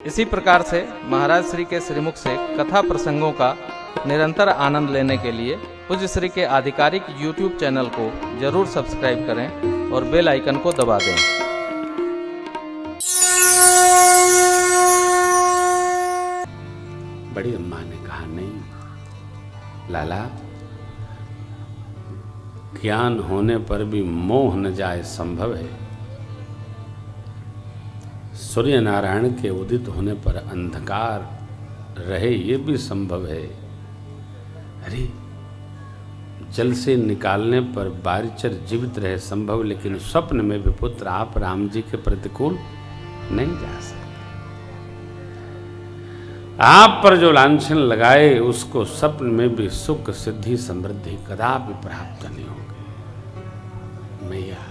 इसी प्रकार से महाराज श्री के श्रीमुख से कथा प्रसंगों का निरंतर आनंद लेने के लिए पूज्य श्री के आधिकारिक YouTube चैनल को जरूर सब्सक्राइब करें और बेल आइकन को दबा दें। बड़ी अम्मा ने कहा, नहीं लाला, ज्ञान होने पर भी मोह न जाए संभव है। सूर्य नारायण के उदित होने पर अंधकार रहे ये भी संभव है। अरे जल से निकालने पर बारिचर जीवित रहे संभव, लेकिन स्वप्न में भी पुत्र आप राम जी के प्रतिकूल नहीं जा सकते। आप पर जो लांछन लगाए उसको स्वप्न में भी सुख सिद्धि समृद्धि कदापि प्राप्त नहीं होगी। मैया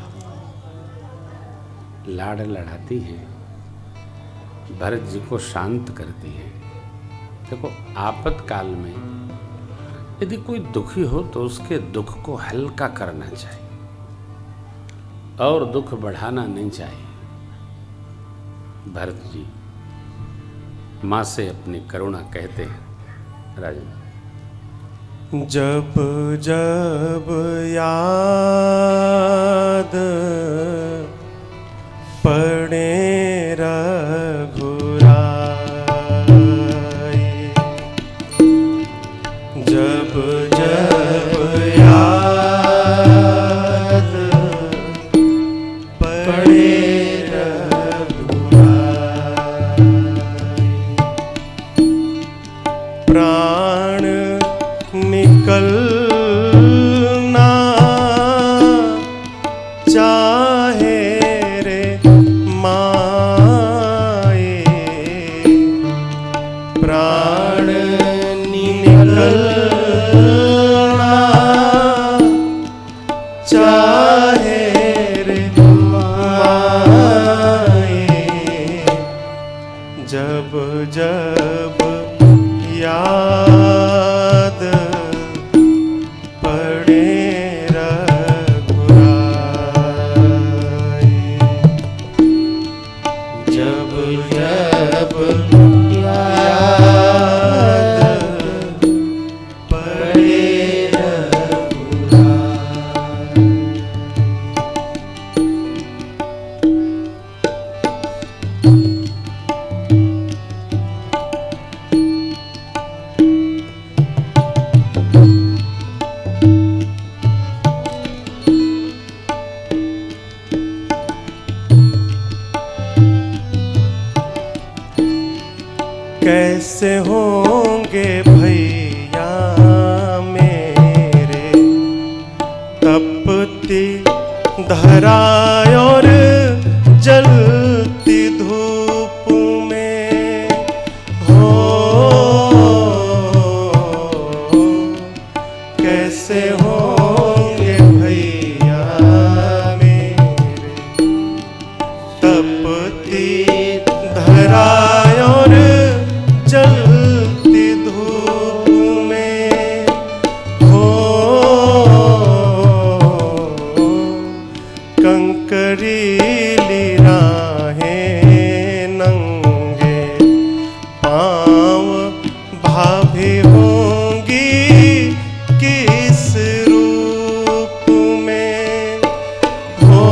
लाड़ लड़ाती है, भरत जी को शांत करती है। देखो, आपातकाल में यदि कोई दुखी हो तो उसके दुख को हल्का करना चाहिए और दुख बढ़ाना नहीं चाहिए। भरत जी माँ से अपनी करुणा कहते हैं। राजन, जब जब याद पड़े रघुराई, जब जब याद पड़े प्राण निकलना चाहे रे माए, प्राण निकलना चाहे रे माए, जब जब याद पड़े रघुराई, जब जब याद पड़े कैसे होंगे भैया मेरे तपती धरा और जलती धूप में हो, कैसे होंगे भैया मेरे तपती धरा और जलती धूप में हो, कंकरीली राहें नंगे पाँव भाभी होंगी किस रूप में हो,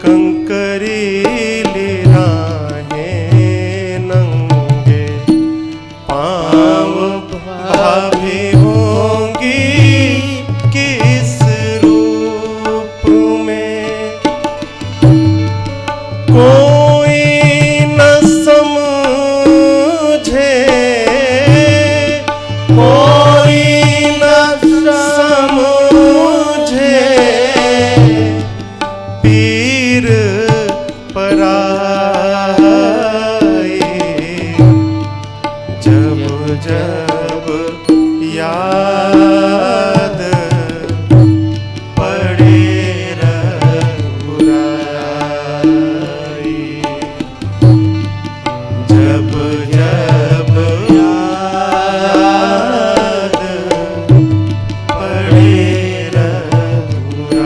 कंकरीली राहें नंगे पाँव भाभी होंगी किस रूप में, कोई न समझे, कोई न समझे पीर पराई, जब जब याद पड़े रघुराई, जब जब याद पड़े रघुराई।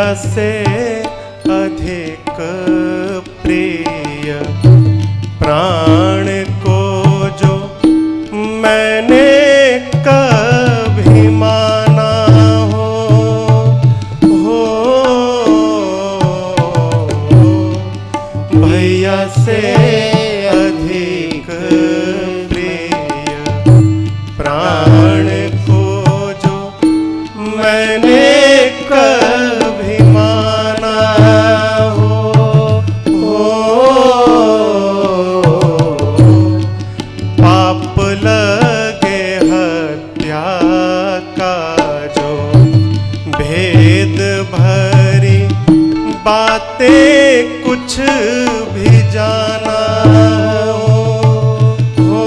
भैया से अधिक प्रिय प्राण को जो मैंने कभी माना हो भैया से अधिक प्रिय प्राण को जो मैंने कभी माना हो पाप लगे हत्या का जो भेद भरी बातें कुछ भी जाना हो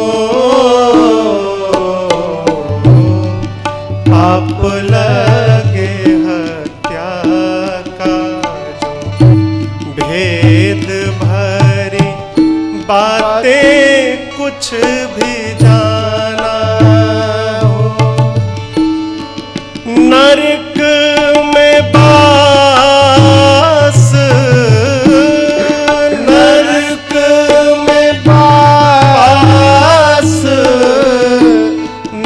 पाप लगे हत्या का जो भेद भरी बातें कुछ भी जाना हो नरक में बास नरक में बास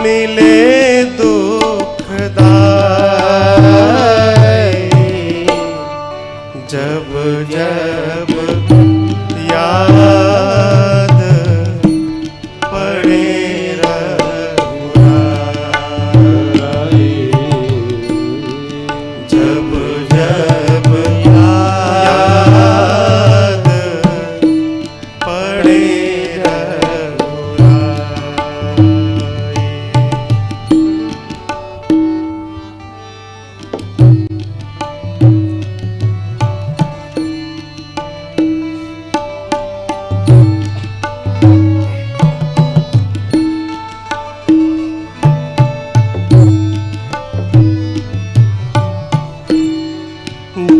मिले दुखदाई जब जब याद पड़े रघुराई जब जब याद पड़े रघुराई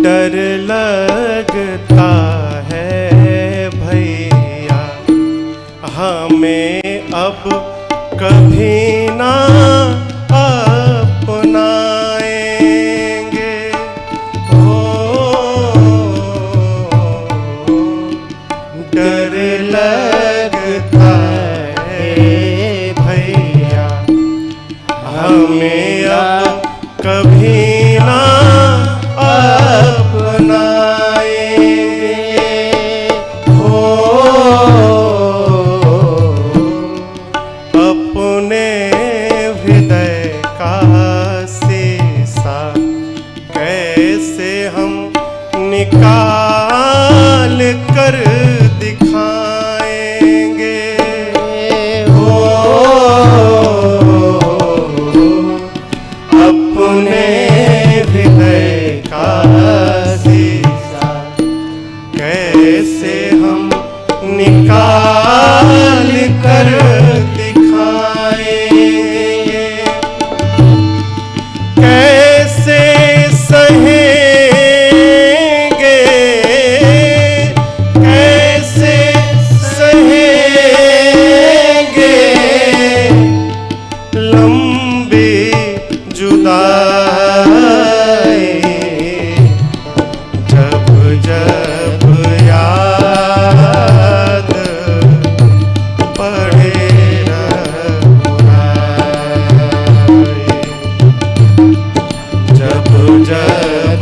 डर लगता है भैया हमें अब कभी ना अपनाएंगे हो डर लगता है भैया हमें अब कभी ना अपनाएंगे हो अपने हृदय का शीशा कैसे हम निकाल कर दिखाएंगे हो अपने हृदय का शीशा कैसे हम निकाल कर दिखाएंगे कैसे सहेंगे कैसे सहेंगे लंबी जुदाई जब जब याद पड़े रघुराई जब जब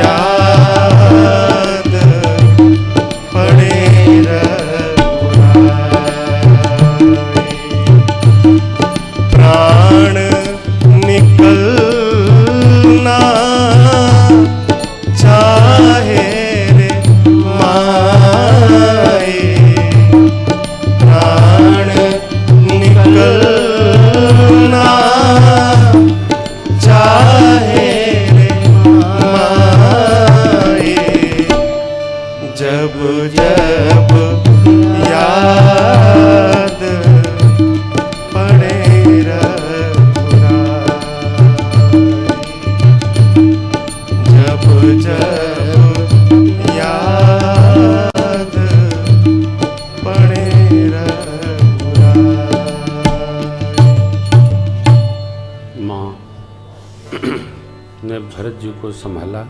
याद पड़े रघुराई प्राण निकलना चाहे रे माए प्राण निकलना चाहे रे माए जब जब याद पड़े रघुराई जब जब याद पड़े रघुराई माँ ने भरत जी को संभाला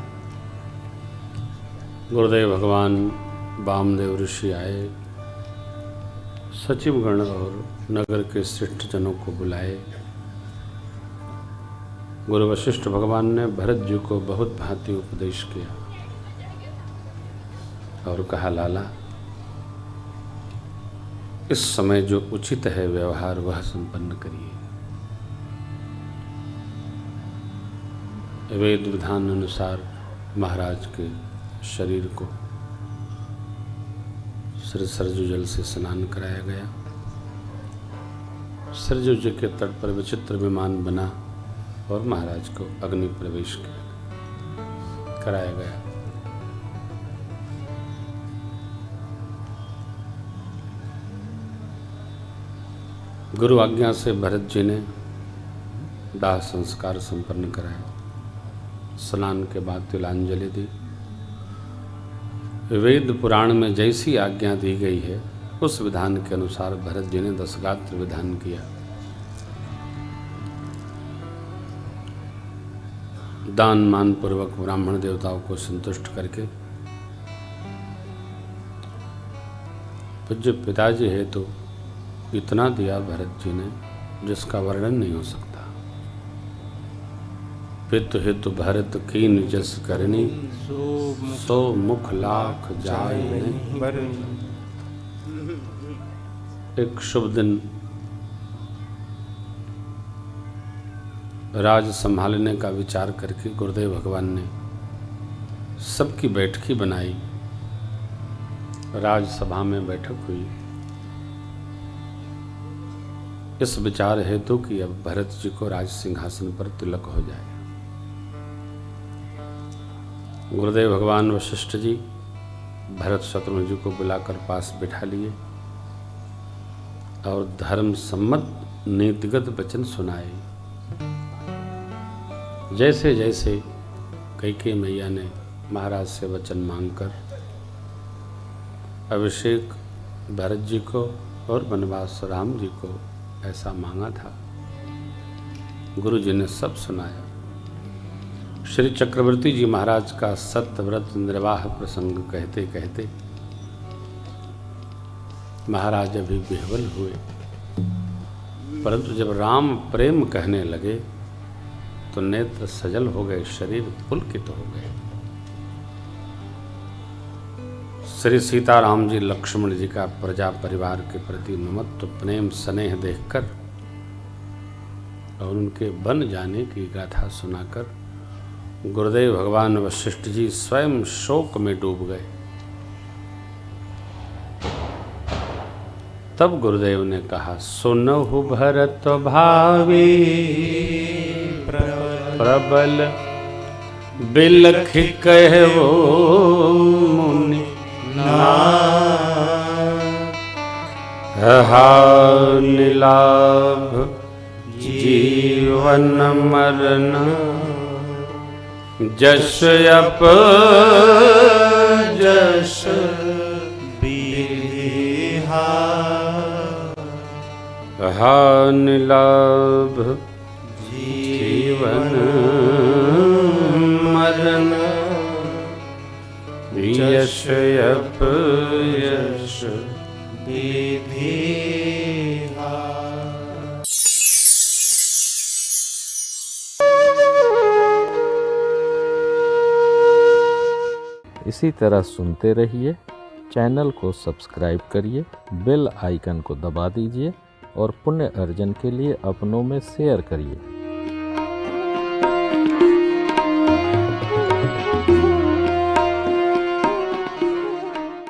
गुरुदेव भगवान वामदेव ऋषि आए, सचिवगण और नगर के श्रेष्ठ जनों को बुलाए। गुरु वशिष्ठ भगवान ने भरत जी को बहुत भांति उपदेश किया और कहा, लाला, इस समय जो उचित है व्यवहार वह संपन्न करिए। वेद विधान अनुसार महाराज के शरीर को श्री सरजू जल से स्नान कराया गया। सरजू जी के तट पर विचित्र विमान बना और महाराज को अग्नि प्रवेश कराया गया। गुरु आज्ञा से भरत जी ने दाह संस्कार संपन्न कराया। स्नान के बाद तिलांजलि दी। वेद पुराण में जैसी आज्ञा दी गई है उस विधान के अनुसार भरत जी ने 10 गात्र विधान किया। दान मान पूर्वक ब्राह्मण देवताओं को संतुष्ट करके पूज्य पिताजी है तो इतना दिया भरत जी ने जिसका वर्णन नहीं हो सकता। पितु हेतु भरत कीन जस करनी, सो मुख लाख जाय नहीं। एक शुभ दिन राज संभालने का विचार करके गुरुदेव भगवान ने सबकी बैठकी बनाई। राजसभा में बैठक हुई इस विचार हेतु कि अब भरत जी को राज सिंहासन पर तिलक हो जाए। गुरुदेव भगवान वशिष्ठ जी भरत शत्रुघ्न जी को बुलाकर पास बिठा लिए और धर्म सम्मत नीतिगत वचन सुनाए। जैसे जैसे कैकेयी मैया ने महाराज से वचन मांगकर अभिषेक भरत जी को और वनवास राम जी को ऐसा मांगा था, गुरु जी ने सब सुनाया। श्री चक्रवर्ती जी महाराज का सत्यव्रत निर्वाह प्रसंग कहते कहते महाराज अभी विह्वल हुए, परंतु जब राम प्रेम कहने लगे तो नेत्र सजल हो गए, शरीर पुलकित हो गए। श्री सीताराम जी लक्ष्मण जी का प्रजा परिवार के प्रति ममत्व प्रेम स्नेह देखकर और उनके बन जाने की गाथा सुनाकर गुरुदेव भगवान वशिष्ठ जी स्वयं शोक में डूब गए। तब गुरुदेव ने कहा, सुनहु भरत भावी प्रबल बिलखि कहवो मुनि निलाभ जीवन मरण जस अप जस निलाभ जीवन मरण यश अप यश विधि। इसी तरह सुनते रहिए। चैनल को सब्सक्राइब करिए, बेल आइकन को दबा दीजिए और पुण्य अर्जन के लिए अपनों में शेयर करिए।